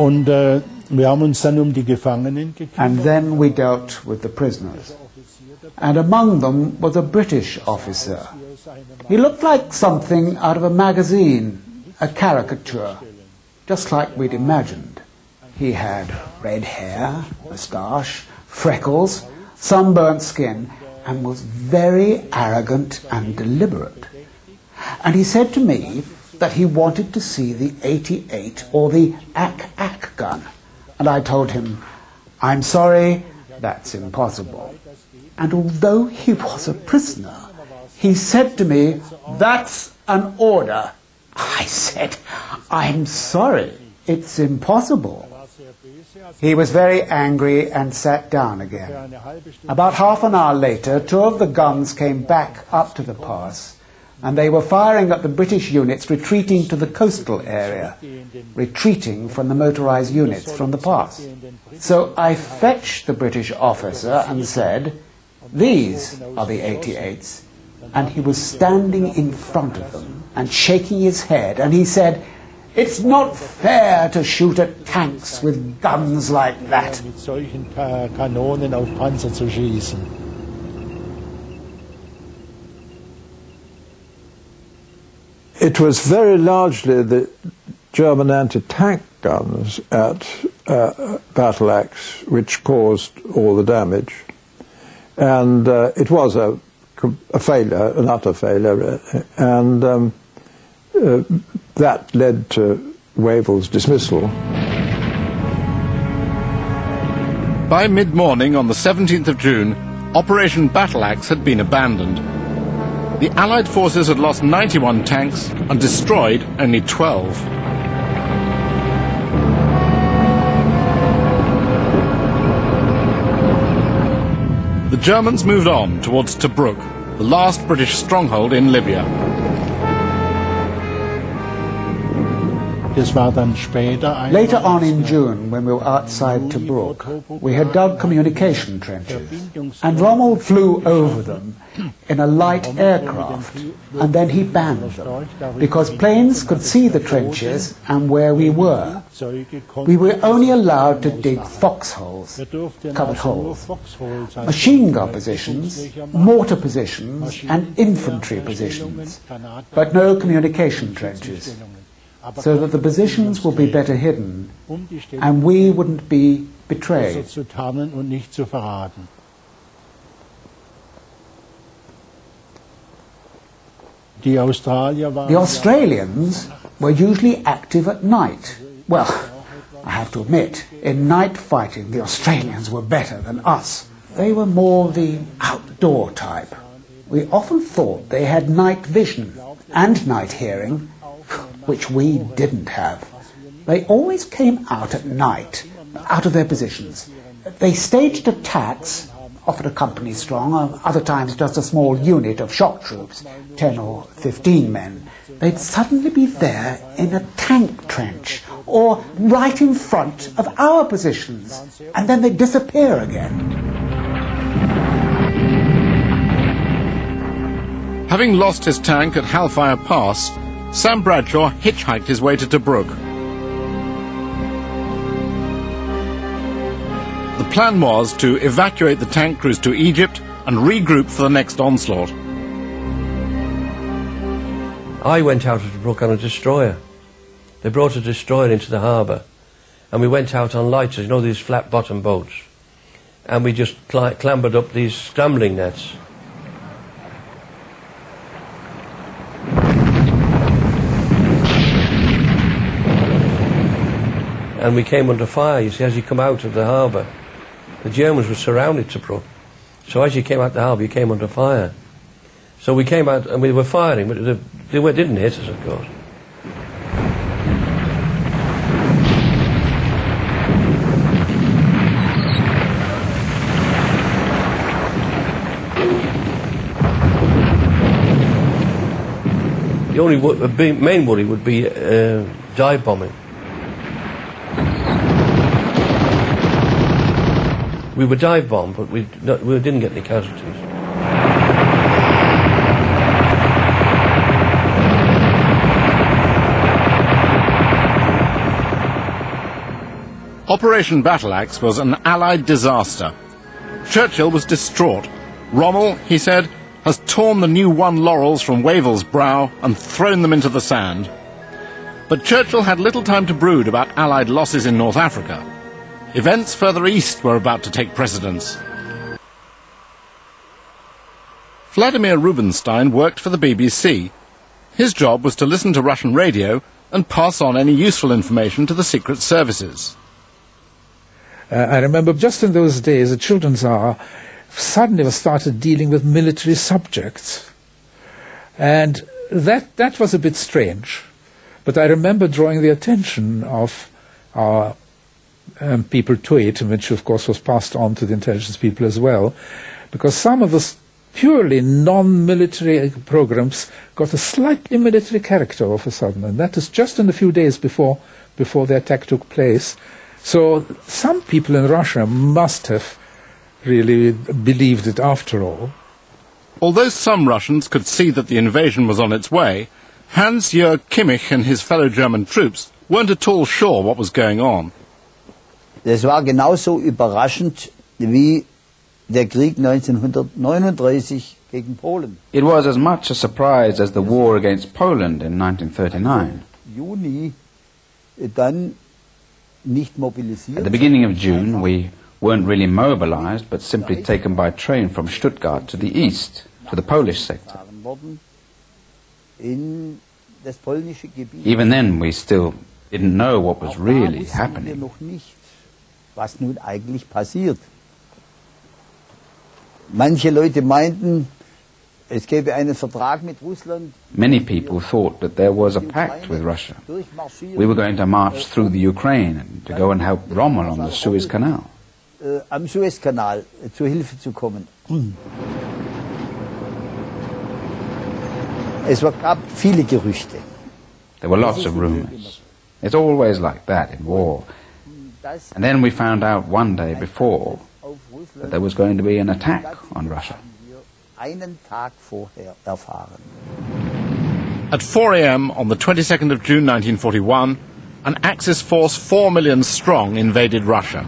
Und wir haben uns dann die Gefangenen gekümmert. And then we dealt with the prisoners. And among them was a British officer. He looked like something out of a magazine, a caricature, just like we'd imagined. He had red hair, moustache, freckles, sunburnt skin, and was very arrogant and deliberate. And he said to me that he wanted to see the 88 or the AK gun. And I told him, I'm sorry, that's impossible. And although he was a prisoner, he said to me, that's an order. I said, I'm sorry, it's impossible. He was very angry and sat down again. About half an hour later, 2 of the guns came back up to the pass, and they were firing at the British units retreating to the coastal area, retreating from the motorized units from the pass. So I fetched the British officer and said, these are the 88s. And he was standing in front of them and shaking his head, and he said, it's not fair to shoot at tanks with guns like that. Mit solchen Kanonen auf Panzer zu schießen. It was very largely the German anti-tank guns at Battle Axe which caused all the damage. And it was a failure, an utter failure, and that led to Wavell's dismissal. By mid-morning on the 17th of June, Operation Battle Axe had been abandoned. The Allied forces had lost 91 tanks and destroyed only 12. The Germans moved on towards Tobruk, the last British stronghold in Libya. Later on in June, when we were outside Tobruk, we had dug communication trenches, and Rommel flew over them in a light aircraft, and then he banned them, because planes could see the trenches and where we were. We were only allowed to dig foxholes, covered holes, machine gun positions, mortar positions, and infantry positions, but no communication trenches, so that the positions will be better hidden and we wouldn't be betrayed. The Australians were usually active at night. Well, I have to admit, in night fighting the Australians were better than us. They were more the outdoor type. We often thought they had night vision and night hearing, which we didn't have. They always came out at night, out of their positions. They staged attacks, often a company strong, other times just a small unit of shock troops, 10 or 15 men. They'd suddenly be there in a tank trench, or right in front of our positions, and then they'd disappear again. Having lost his tank at Hellfire Pass, Sam Bradshaw hitchhiked his way to Tobruk. The plan was to evacuate the tank crews to Egypt and regroup for the next onslaught. I went out of Tobruk on a destroyer. They brought a destroyer into the harbour, and we went out on lighters, you know, these flat-bottom boats, and we just clambered up these scrambling nets. And we came under fire, you see, as you come out of the harbour. The Germans were surrounded Tobruk. So as you came out the harbour, you came under fire. So we came out and we were firing, but they didn't hit us, of course. The only main worry would be dive bombing. We were dive bombed, but we didn't get any casualties. Operation Battleaxe was an Allied disaster. Churchill was distraught. Rommel, he said, has torn the new won laurels from Wavell's brow and thrown them into the sand. But Churchill had little time to brood about Allied losses in North Africa. Events further east were about to take precedence. Vladimir Rubinstein worked for the BBC. His job was to listen to Russian radio and pass on any useful information to the secret services. I remember just in those days, the Children's Hour suddenly started dealing with military subjects. And that was a bit strange. But I remember drawing the attention of our people to it, which of course was passed on to the intelligence people as well, because some of the purely non-military programs got a slightly military character all of a sudden, and that is just in a few days before the attack took place. So some people in Russia must have really believed it after all. Although some Russians could see that the invasion was on its way, Hans-Jörg Kimmich and his fellow German troops weren't at all sure what was going on. Das war genauso überraschend wie der Krieg 1939 gegen Polen. It was as much a surprise as the war against Poland in 1939. Juni dann nicht mobilisiert. At the beginning of June, we weren't really mobilized, but simply taken by train from Stuttgart to the east, to the Polish sector. Even then, we still didn't know what was really happening. Was nun eigentlich passiert. Manche Leute meinten, es gäbe einen Vertrag mit Russland. Many people thought that there was a pact with Russia. We were going to march through the Ukraine and to go and help Rommel on the Suez Canal. Am Suezkanal zur Hilfe zu kommen. Es gab viele Gerüchte. There were lots of rumors. It's always like that in war. And then we found out one day before that there was going to be an attack on Russia. Einen Tag vorher erfahren. At 4 a.m. on the 22nd of June 1941, an Axis force 4 million strong invaded Russia.